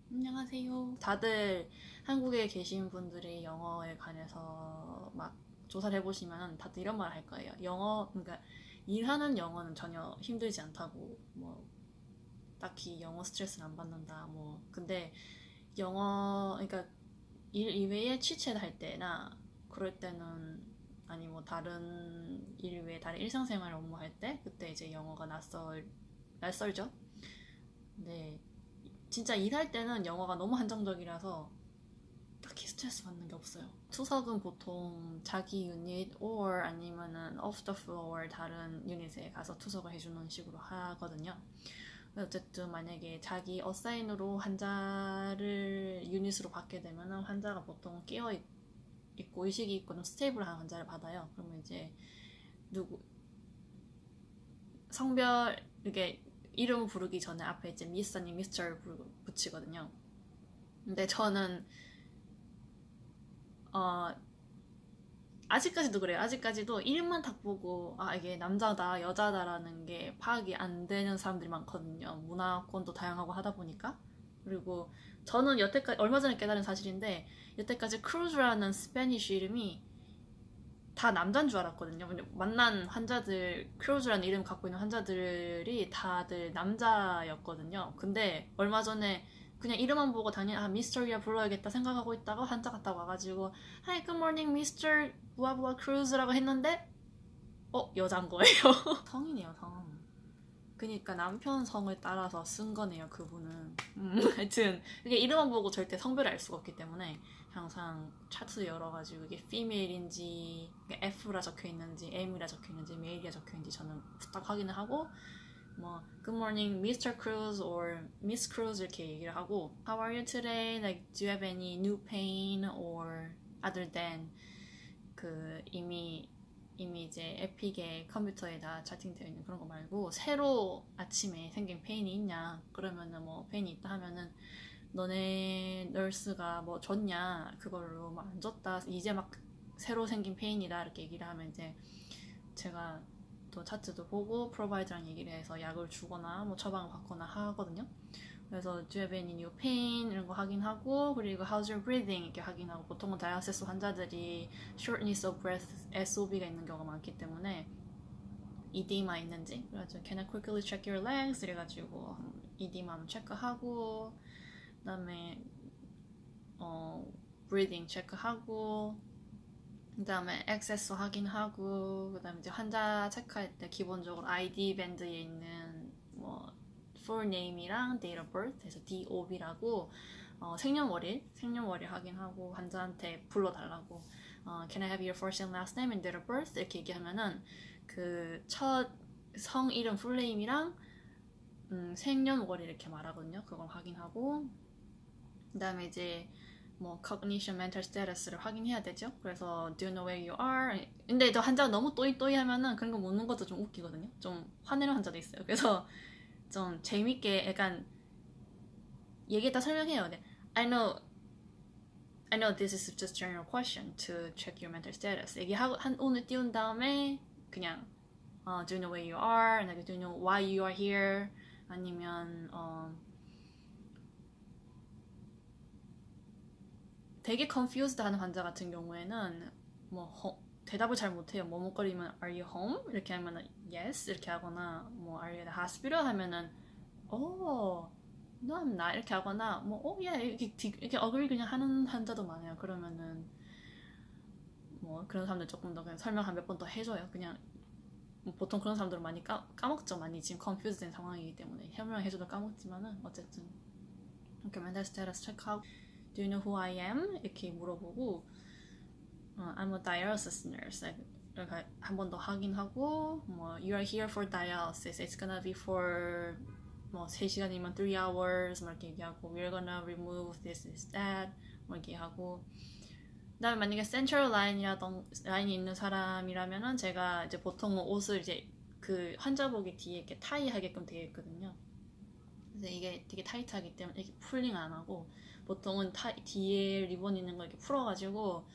안녕하세요. 다들 한국에 계신 분들이 영어에 관해서 막 조사를 해보시면 다들 이런 말 할 거예요. 그러니까 일하는 영어는 전혀 힘들지 않다고, 딱히 영어 스트레스는 안 받는다, 근데 그러니까 일 이외에 취재를 할 때나 그럴 때는, 아니 다른 일 외에 다른 일상생활 업무할 때, 그때 이제 영어가 낯설죠? 근데 진짜 일할 때는 영어가 너무 한정적이라서 딱히 스트레스 받는 게 없어요. 투석은 보통 자기 유닛 or 아니면은 off the floor 다른 유닛에 가서 투석을 해주는 식으로 하거든요. 어쨌든 만약에 자기 어사인으로 환자를 유닛으로 받게 되면은 환자가 보통 깨어 있고 의식이 있고 좀 스테이블한 환자를 받아요. 그러면 이제 누구 성별 이게 이름 부르기 전에 앞에 이제 미스 아니 미스터를 붙이거든요. 근데 저는 어 아직까지도 그래요. 아직까지도 이름만 딱 보고 이게 남자다 여자다라는 게 파악이 안 되는 사람들이 많거든요. 문화권도 다양하고 하다 보니까. 그리고 저는 여태까지 얼마 전에 깨달은 사실인데, 여태까지 크루즈라는 스페니쉬 이름이 다 남자인 줄 알았거든요. 만난 환자들, 크루즈라는 이름 갖고 있는 환자들이 다들 남자였거든요. 근데 얼마 전에 그냥 이름만 보고 당연히 미스터리아 불러야겠다 생각하고 있다가 환자가 딱 와가지고 Hi, good morning, Mr. 부아부아 크루즈라고 했는데 여잔 거예요. 성이네요, 성. 그니까 남편 성을 따라서 쓴 거네요, 그분은. 하여튼 이게 이름만 보고 절대 성별을 알 수가 없기 때문에 항상 차트 열어가지고 이게 female인지 F라 적혀 있는지 M이라 적혀 있는지 male이라 적혀 있는지 저는 딱 확인을 하고, good morning Mr. Cruz or Miss Cruz 이렇게 얘기를 하고, how are you today? Like, do you have any new pain or other than 이미 이제 에픽의 컴퓨터에다 채팅되어 있는 그런 거 말고, 새로 아침에 생긴 페인이 있냐, 그러면은 페인이 있다 하면은 너네 널스가 줬냐, 그걸로 안 줬다, 이제 막 새로 생긴 페인이다 이렇게 얘기를 하면 이제 제가 또 차트도 보고 프로바이더랑 얘기를 해서 약을 주거나 처방을 받거나 하거든요. 그래서 do you have any new pain 이런 거 확인하고, 그리고 how's your breathing 이렇게 확인하고, 보통은 다이아세스 환자들이 shortness of breath SOB가 있는 경우가 많기 때문에 이디마 있는지, 그래가지고 can I quickly check your legs 이래가지고 이디마 한번 체크하고, 그다음에 breathing 체크하고, 그다음에 액세스 확인하고, 그다음에 이제 환자 체크할 때 기본적으로 ID 밴드에 있는 full name이랑 date of birth, 그래서 DOB라고 생년월일 확인하고 환자한테 불러달라고, can I have your first and last name and date of birth 이렇게 얘기하면은 그 첫 성 이름 full name이랑 생년월일 이렇게 말하거든요. 그걸 확인하고, 그다음에 이제 cognition, mental status를 확인해야 되죠. 그래서 do you know where you are? 근데 또 환자가 너무 또이또이 하면은 그런 거 묻는 것도 좀 웃기거든요. 좀 화내는 환자도 있어요. 그래서 좀 재밌게 약간 얘기했다 설명해요. 네. I know this is just general question to check your mental status. 얘기하고 한 오늘 띄운 다음에 그냥 do you know where you are? do you know why you are here? 아니면 되게 confused 하는 환자 같은 경우에는 대답을 잘 못해요. 머뭇거리면 Are you home? 이렇게 하면은 Yes 이렇게 하거나, Are you at the hospital? 하면은 No, I'm not 이렇게 하거나, yeah 이렇게 어글 그냥 하는 환자도 많아요. 그러면은 그런 사람들 조금 더 그냥 설명 한 몇 번 더 해줘요. 그냥 보통 그런 사람들은 많이 까먹죠. 많이 지금 confused 된 상황이기 때문에 설명해줘도 까먹지만은 어쨌든 이렇게 mental status 체크하고, Do you know who I am? 이렇게 물어보고, I'm a dialysis nurse. 한 번 더 확인하고, You are here for dialysis. It's gonna be for 3시간이면 3 hours 이렇게 얘기하고, We're gonna remove this, that 이렇게 하고, 그다음에 만약에 센트럴 라인이 있는 사람이라면은 제가 이제 보통 옷을 이제 그 환자복이 뒤에 이렇게 타이 하게끔 되어 있거든요. 그래서 이게 되게 타이트하기 때문에 이렇게 풀링 안 하고, 보통은 뒤에 리본 있는 거 이렇게 풀어가지고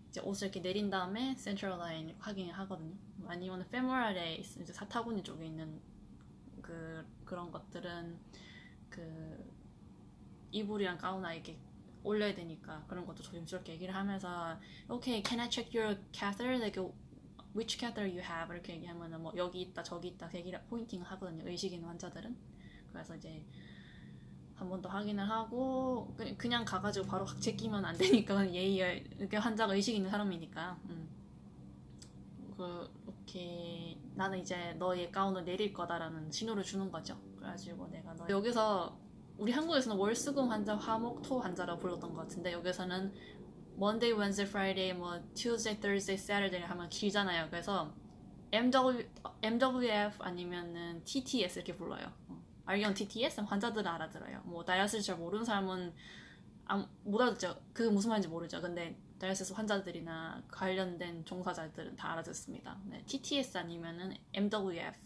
이제 옷을 이렇게 내린 다음에 센트럴 라인 확인을 하거든요. 아니면 페모랄에 이제 사타구니 쪽에 있는 그런 것들은 이불이랑 가운아 이렇게 올려야 되니까 그런 것도 조심스럽게 얘기를 하면서 Okay, can I check your catheter? Like, which catheter you have? 이렇게 얘기하면은 뭐 여기 있다 저기 있다 얘기를 포인팅을 하거든요. 의식 있는 환자들은. 그래서 이제 한 번 더 확인을 하고 그냥 가가지고 바로 제끼면 안 되니까 예의 이렇게 환자가 의식 있는 사람이니까 그렇게 나는 이제 너의 가운을 내릴 거다라는 신호를 주는 거죠. 그래가지고 내가 너 여기서 우리 한국에서는 월수금 환자, 화목토 환자라고 불렀던 것 같은데 여기서는 Monday, Wednesday, Friday, 뭐 Tuesday, Thursday, Saturday 하면 길잖아요. 그래서 MWF 아니면은 TTS 이렇게 불러요. 알기론 TTS 환자들은 알아들어요. 뭐 다이아리시스 잘 모르는 사람은 못 알아듣죠. 그게 무슨 말인지 모르죠. 근데 다이아리시스 환자들이나 관련된 종사자들은 다 알아듣습니다. 네, TTS 아니면은 MWF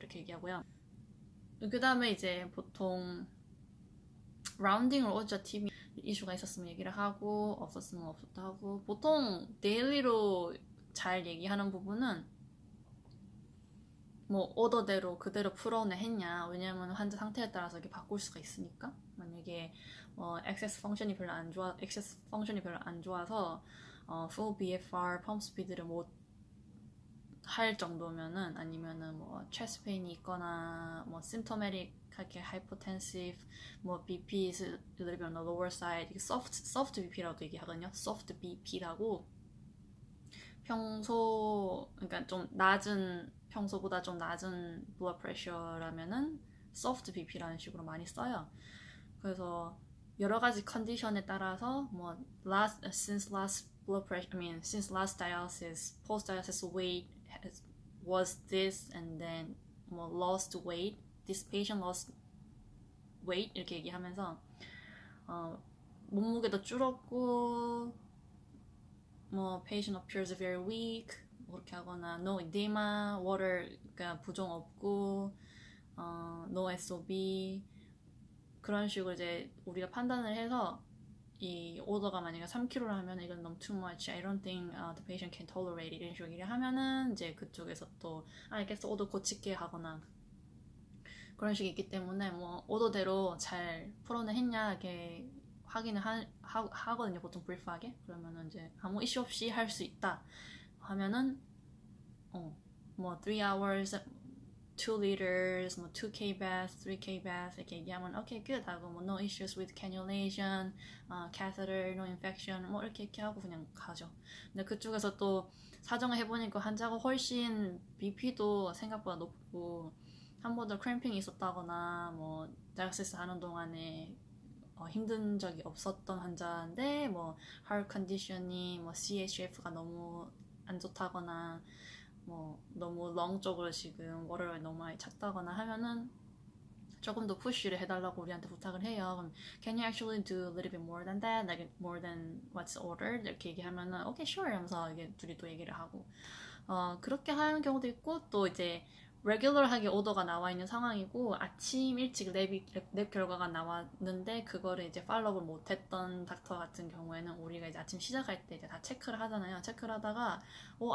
이렇게 얘기하고요. 그 다음에 이제 보통 라운딩을 오죠. 팀이 이슈가 있었으면 얘기를 하고 없었으면 없었다 하고 보통 데일리로 잘 얘기하는 부분은 뭐 오더대로 그대로 풀어냈냐. 왜냐면 환자 상태에 따라서 이게 바꿀 수가 있으니까. 만약에 액세스 펑션이 별로 안 좋아서 full BFR 펌프 스피드를 못 할 정도면은 아니면은 뭐 체스트 페인이 있거나 뭐 symptomatic하게 hypotensive 뭐 BP is a little bit on the lower side soft BP라고 얘기하거든요. soft BP라고 그러니까 좀 평소보다 좀 낮은 blood pressure라면은 soft BP라는 식으로 많이 써요. 그래서 여러 가지 컨디션에 따라서 뭐 since last dialysis, post dialysis weight was this, and then 뭐 lost weight, this patient lost weight 이렇게 얘기하면서 몸무게도 줄었고 뭐 patient appears very weak 그렇게 하거나 no edema, water 그러니까 부종 없고 no SOB 그런 식으로 이제 우리가 판단을 해서 이 오더가 만약에 3kg를 하면 이건 너무 too much, I don't think the patient can tolerate it 이런 식으로 얘기를 하면은 이제 그쪽에서 또 알겠어 오더 고칠게 하거나 그런 식이 있기 때문에 뭐 오더대로 잘 풀어냈냐 이렇게 확인을 하거든요. 보통 브리프하게. 그러면은 이제 아무 이슈 없이 할 수 있다 하면은 뭐 3 hours 2 liters, 뭐 2K bath, 3K bath 이렇게 얘기하면 okay good 하고 뭐 no issues with cannulation, catheter, no infection 뭐 이렇게 하고 그냥 가죠. 근데 그쪽에서 또 사정을 해보니까 환자가 훨씬 BP도 생각보다 높고 한 번도 크램핑이 있었다거나 뭐 다이아리시스 하는 동안에 힘든 적이 없었던 환자인데 뭐 heart condition이 뭐 CHF가 너무 안 좋다거나 뭐 너무 렁 쪽으로 지금 워터를 너무 많이 찼다거나 하면은 조금 더 푸시를 해달라고 우리한테 부탁을 해요. 그럼 can you actually do a little bit more than that, like more than what's ordered 이렇게 얘기하면은 okay sure 하면서 이게 둘이 또 얘기를 하고 그렇게 하는 경우도 있고 또 이제 레귤러하게 오더가 나와 있는 상황이고 아침 일찍 랩 결과가 나왔는데 그거를 이제 팔로우를 못했던 닥터 같은 경우에는 우리가 이제 아침 시작할 때 이제 다 체크를 하잖아요. 체크를 하다가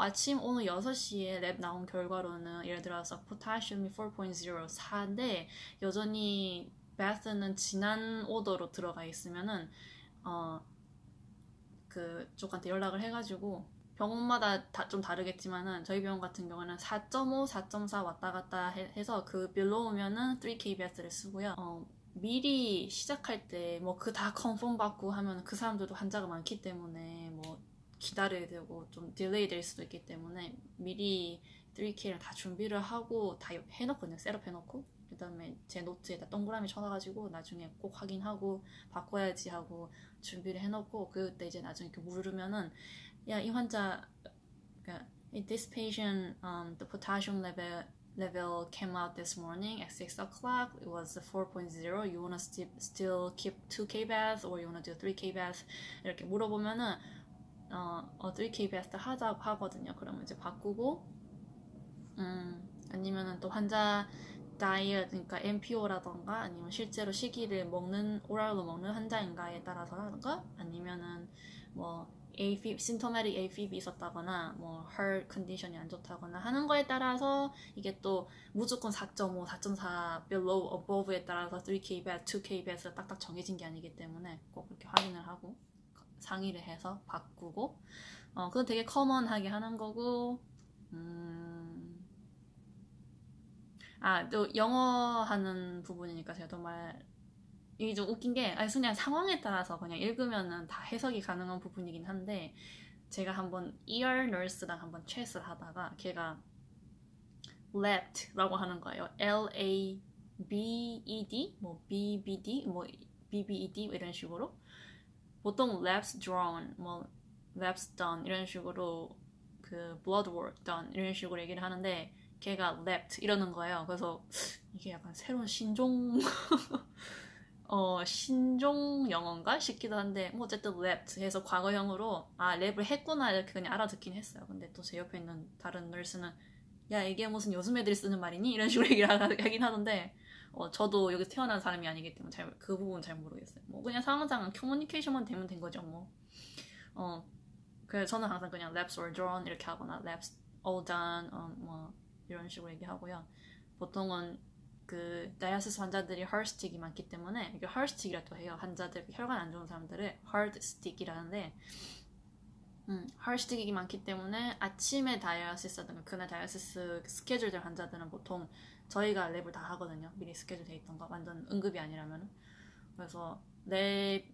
아침 오늘 6시에 랩 나온 결과로는 예를 들어서 포타슘이 4.0 4인데 여전히 베스는 지난 오더로 들어가 있으면은 그쪽한테 연락을 해가지고 병원마다 좀 다르겠지만은 저희 병원 같은 경우는 4.5, 4.4 왔다 갔다 해서 그 빌로 오면은 3kbs를 쓰고요. 미리 시작할 때 뭐 그 다 컨펌 받고 하면 그 사람들도 환자가 많기 때문에 뭐 기다려야 되고 좀 딜레이 될 수도 있기 때문에 미리 3K를 다 준비를 하고 다 해놓거든요. 셋업 해놓고 그 다음에 제 노트에다 동그라미 쳐놔가지고 나중에 꼭 확인하고 바꿔야지 하고 준비를 해놓고 그때 이제 나중에 이렇게 물으면은 야, 이 환자, this patient, the potassium level came out this morning at 6 o'clock. It was 4.0. You wanna still keep 2K bath or you wanna do 3K bath? 이렇게 물어보면은 3K bath 하거든요. 그러면 이제 바꾸고, 아니면은 또 환자 다이어트, 그러니까 MPO라던가 아니면 실제로 시기를 오랄로 먹는 환자인가에 따라서라던가 아니면은 뭐 AFib, symptomatic AFib이 있었다거나 뭐 heart 컨디션이 안 좋다거나 하는 거에 따라서 이게 또 무조건 4.5, 4.4 below, above에 따라서 3kbet, 2kbet가 딱딱 정해진 게 아니기 때문에 꼭 그렇게 확인을 하고 상의를 해서 바꾸고 그건 되게 커먼하게 하는 거고 또 영어 하는 부분이니까 제가 정말 이게 좀 웃긴 게 그냥 상황에 따라서 그냥 읽으면은 다 해석이 가능한 부분이긴 한데 제가 한번 ER nurse랑 한번 chat을 하다가 걔가 labed라고 하는 거예요. L-A-B-E-D 뭐 B-B-D 뭐 B-B-E-D 이런 식으로 보통 labs drawn 뭐 labs done 이런 식으로 그 blood work done 이런 식으로 얘기를 하는데 걔가 leapt 이러는 거예요. 그래서 이게 약간 새로운 신종 신종 영어인가 싶기도 한데 뭐 어쨌든 leapt 해서 과거형으로 랩을 했구나 이렇게 그냥 알아듣긴 했어요. 근데 또 제 옆에 있는 다른 널스는 야 이게 무슨 요즘 애들이 쓰는 말이니? 이런 식으로 얘기를 하긴 하던데 저도 여기서 태어난 사람이 아니기 때문에 그 부분은 잘 모르겠어요. 뭐 그냥 상황상 커뮤니케이션만 되면 된 거죠 뭐. 그래서 저는 항상 그냥 labs or drawn 이렇게 하거나 labs all done 뭐 이런 식으로 얘기하고요. 보통은 그 다이아시스 환자들이 heartstick이 많기 때문에 이게 heartstick이라고 해요. 환자들 혈관 안 좋은 사람들을 heartstick이라는데 heartstick이 많기 때문에 아침에 다이아시스라든가 그날 다이아시스 스케줄될 환자들은 보통 저희가 랩을 다 하거든요. 미리 스케줄 돼 있던 거 완전 응급이 아니라면 그래서 랩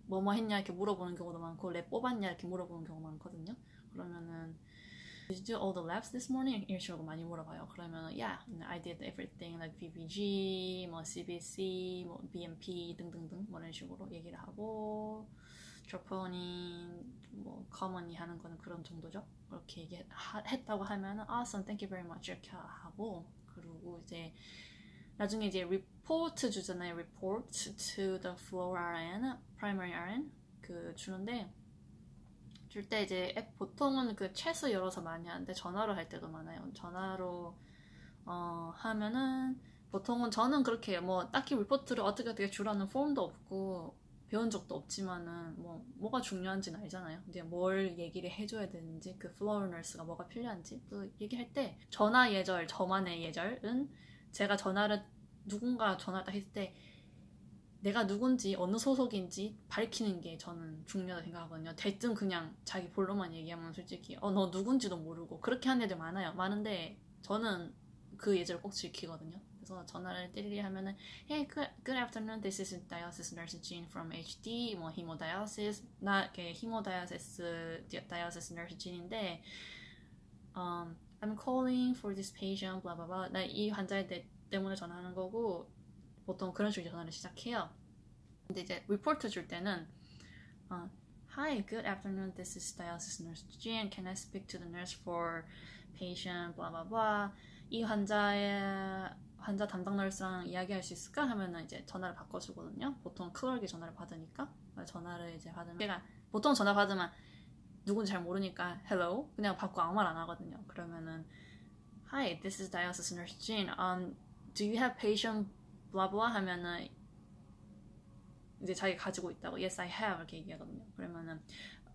뭐뭐 했냐 이렇게 물어보는 경우도 많고 랩 뽑았냐 이렇게 물어보는 경우가 많거든요. 그러면은 Did you do all the labs this morning? 이런 식으로 많이 물어봐요. 그러면 yeah, I did everything like VBG, 뭐 CBC, 뭐 BMP 등등등 뭐 이런 식으로 얘기를 하고 troponin, 뭐 commonly 하는 거는 그런 정도죠. 그렇게 얘기했다고 하면은 awesome, thank you very much 이렇게 하고 그리고 이제 나중에 이제 report 주잖아요. report to the floor RN, primary RN 그 주는데 줄 때 이제 보통은 그 챗을 열어서 많이 하는데 전화로 할 때도 많아요. 전화로 하면은 보통은 저는 그렇게 뭐 딱히 리포트를 어떻게 주라는 폼도 없고 배운 적도 없지만은 뭐가 중요한지는 알잖아요. 이제 뭘 얘기를 해줘야 되는지 그 플로어 널스가 뭐가 필요한지 그 얘기할 때 전화 예절, 저만의 예절은 제가 누군가 전화를 딱 했을 때 내가 누군지 어느 소속인지 밝히는 게 저는 중요하다고 생각하거든요. 대뜸 그냥 자기 본론만 얘기하면 솔직히 너 누군지도 모르고 그렇게 하는 애들 많은데 저는 그 예절을 꼭 지키거든요. 그래서 전화를 띠리리 하면은 Hey, good afternoon. This is dialysis nurse Jean from HD. 뭐 hemodialysis. 나 hemodialysis nurse Jean인데 I'm calling for this patient. blah blah blah. 나 이 환자 때문에 전화하는 거고 보통 그런 식으로 전화를 시작해요. 근데 이제 리포트 줄 때는 Hi, good afternoon. This is dialysis nurse Jean. Can I speak to the nurse for patient blah blah blah. 이 환자 담당 널스랑 이야기할 수 있을까? 하면은 이제 전화를 바꿔주거든요. 보통 클럭이 전화를 받으니까 전화를 이제 받으면 제가 보통 전화 받으면 누군지 잘 모르니까 hello 그냥 받고 아무 말 안 하거든요. 그러면은 Hi, this is dialysis nurse Jean. Do you have patient blah blah 하면은 이제 자기 가지고 있다고 Yes, I have 이렇게 얘기하거든요. 그러면은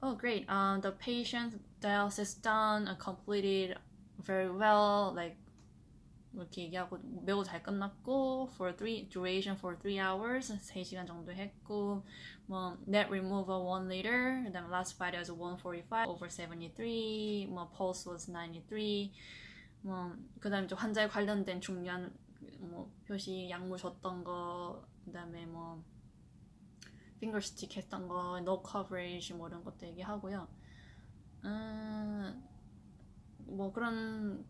Oh, great. The patient dialysis done, completed very well. Like 이렇게 얘기하고 매우 잘 끝났고 duration for 3 hours 3시간 정도 했고 뭐 net removal 1 liter 그다음에 last vital was 145 over 73 뭐 pulse was 93 뭐 그다음에 좀 환자에 관련된 중요한 뭐 표시 약물 줬던 거 그다음에 뭐 finger stick 했던 거 no coverage 뭐 이런 것도 얘기하고요. 뭐 그런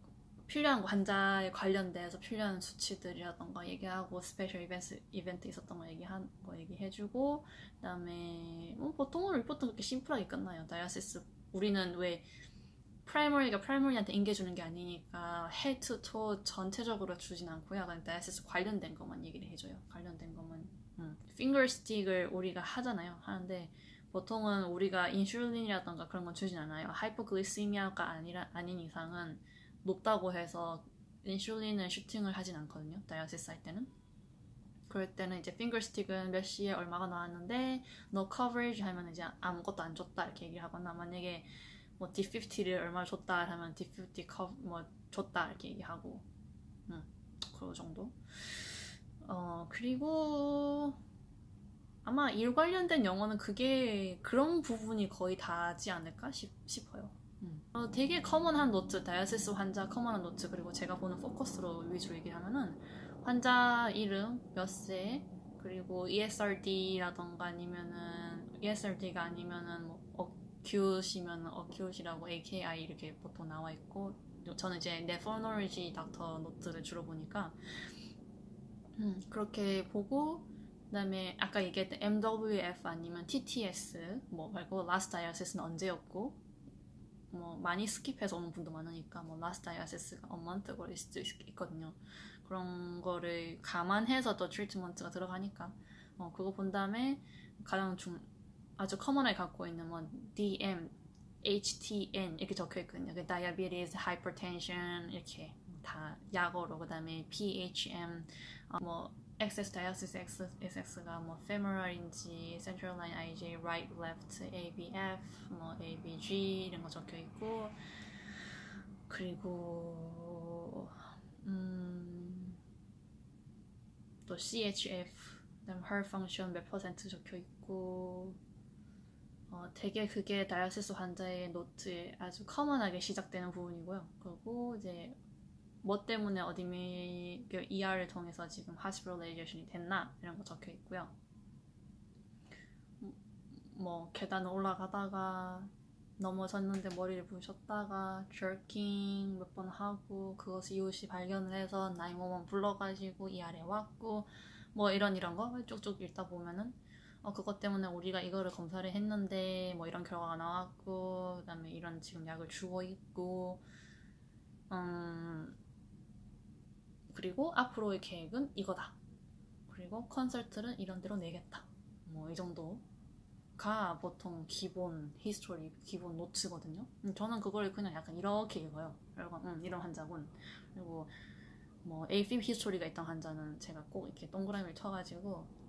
필요한 환자에 관련돼서 필요한 수치들이라던가 얘기하고 스페셜 이벤트 있었던 거 얘기해주고 그다음에 뭐 보통은 리포트는 그렇게 심플하게 끝나요. 다이아시스 우리는 왜 프라이머리가 프라이머리한테 인계주는 게 아니니까 헤드 투 토 전체적으로 주진 않고요. 그냥 다이아시스 관련된 것만 얘기를 해줘요. 관련된 것만 핑거 스틱을 우리가 하는데 보통은 우리가 인슐린이라던가 그런 건 주진 않아요. 하이포글리시미아가 아닌 이상은 높다고 해서 인슐린을 슈팅을 하진 않거든요. 다이아시스 할 때는. 그럴 때는 이제 핑거스틱은 몇 시에 얼마가 나왔는데 no coverage 하면 이제 아무것도 안 줬다 이렇게 얘기를 하거나, 만약에 뭐 D50를 얼마 줬다 하면 D50 뭐 줬다 이렇게 얘기하고, 그 정도. 그리고 아마 일 관련된 영어는 그런 부분이 거의 다지 않을까 싶어요. 되게 커먼한 노트, 다이아시스 환자 커먼한 노트, 그리고 제가 보는 포커스로 위주로 얘기하면은 환자 이름, 몇 세, 그리고 ESRD라던가 아니면은 ESRD가 아니면은 뭐 acut이면 acut이라고 AKI 이렇게 보통 나와 있고, 저는 이제 nephrology 닥터 노트를 주로 보니까 그렇게 보고, 그다음에 아까 얘기했던 MWF 아니면 TTS 뭐 말고 last dialysis는 언제였고, 뭐 많이 스킵해서 오는 분도 많으니까 뭐 last dialysis가 a month 걸릴 수도 있거든요. 그런 거를 감안해서 또 트리트먼트가 들어가니까 그거 본 다음에 가장 아주 커먼하게 갖고 있는 뭐 DM, HTN 이렇게 적혀 있거든요. 그 diabetes, hypertension 이렇게 다 약어로, 그다음에 PHM 뭐 excess dialysis XX가 뭐 femoral인지 central line IJ, right, left, ABF, 뭐 ABG 이런 거 적혀 있고, 그리고 또 CHF, 그다음 heart function 몇 퍼센트 적혀 있고, 되게 그게 다이아시스 환자의 노트에 아주 커먼하게 시작되는 부분이고요. 그리고 이제 뭐 때문에 ER을 통해서 지금 hospitalization이 됐나 이런 거 적혀 있고요. 뭐 계단을 올라가다가 넘어졌는데 머리를 부셨다가 jerking 몇 번 하고, 그것을 이웃이 발견을 해서 911 불러가지고 ER에 왔고, 뭐 이런 거 쭉쭉 읽다 보면은 그것 때문에 우리가 이거를 검사를 했는데 뭐 이런 결과가 나왔고, 그 다음에 이런 지금 약을 주고 있고, 그리고 앞으로의 계획은 이거다, 그리고 컨설트는 이런 데로 내겠다, 뭐 이 정도가 보통 기본 히스토리, 기본 노트거든요. 저는 그걸 그냥 약간 이렇게 읽어요. 이런 환자군. 그리고 뭐 AFib 히스토리가 있던 환자는 제가 꼭 이렇게 동그라미를 쳐가지고,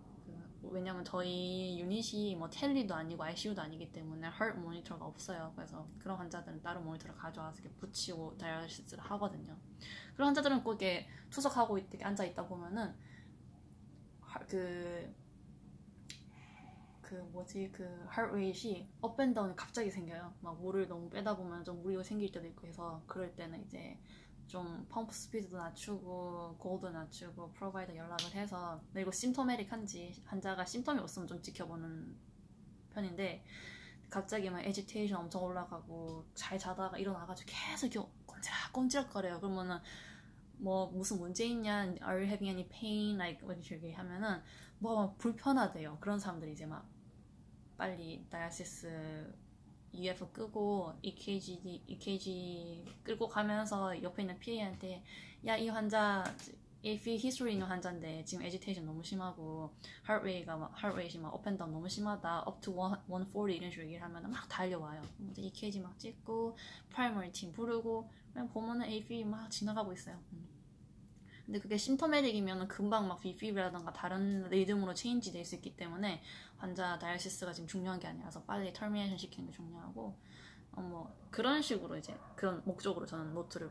왜냐면 저희 유닛이 뭐 텔리도 아니고 ICU도 아니기 때문에 heart 모니터가 없어요. 그래서 그런 환자들은 따로 모니터를 가져와서 이렇게 붙이고 다이얼리시스를 하거든요. 그런 환자들은 꼭 이렇게 투석하고 이렇게 앉아 있다 보면은 heart rate이 업 앤 다운이 갑자기 생겨요. 막 물을 너무 빼다 보면 좀 무리가 생길 때도 있고 해서, 그럴 때는 이제 좀 펌프 스피드도 낮추고 고도 낮추고 프로바이더 연락을 해서, 그리고 심토메릭한지 환자가 심텀이 없으면 좀 지켜보는 편인데, 갑자기 막 에지테이션 엄청 올라가고 잘 자다가 일어나가지고 계속 꼼지락거려요. 그러면은 뭐 무슨 문제 있냐, are you having any pain, like 이렇게 하면은 뭐 불편하대요. 그런 사람들이 이제 막 빨리 다이아시스 UF 끄고 EKG 끌고 가면서 옆에 있는 PA한테, 야, 이 환자 AF 히스토리 있는 환자인데 지금 에지테이션 너무 심하고 heart rate이 막 up and down 너무 심하다, up to 140 이런 식으로 얘기를 하면 막 달려와요. 이제 EKG 막 찍고 프라이머리 팀 부르고, 그냥 보면은 AF 막 지나가고 있어요. 근데 그게 심토메릭이면 금방 막 비피브라던가 다른 리듬으로 체인지 될 수 있기 때문에 환자 다이얼시스가 지금 중요한 게 아니라서 빨리 터미네이션 시키는 게 중요하고, 뭐 그런 식으로 이제 그런 목적으로 저는 노트를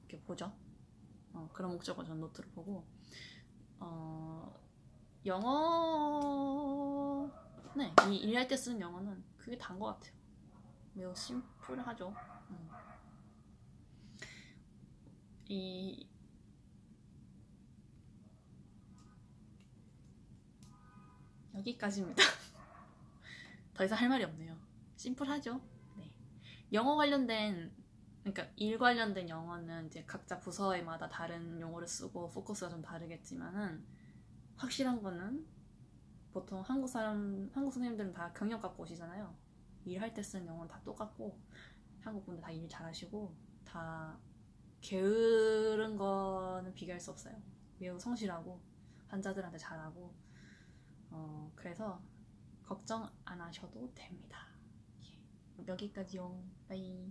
이렇게 보죠. 그런 목적으로 저는 노트를 보고, 영어, 네, 일할 때 쓰는 영어는 그게 다인 것 같아요. 매우 심플하죠. 여기까지입니다. 더 이상 할 말이 없네요. 심플하죠? 네. 영어 관련된, 그러니까 일 관련된 영어는 이제 각자 부서에마다 다른 용어를 쓰고 포커스가 좀 다르겠지만은, 확실한 거는 보통 한국 선생님들은 다 경력 갖고 오시잖아요. 일할 때 쓰는 영어는 다 똑같고, 한국 분들 다 일 잘하시고, 다 게으른 거는 비교할 수 없어요. 매우 성실하고 환자들한테 잘하고, 그래서 걱정 안 하셔도 됩니다. 여기까지요. 빠이.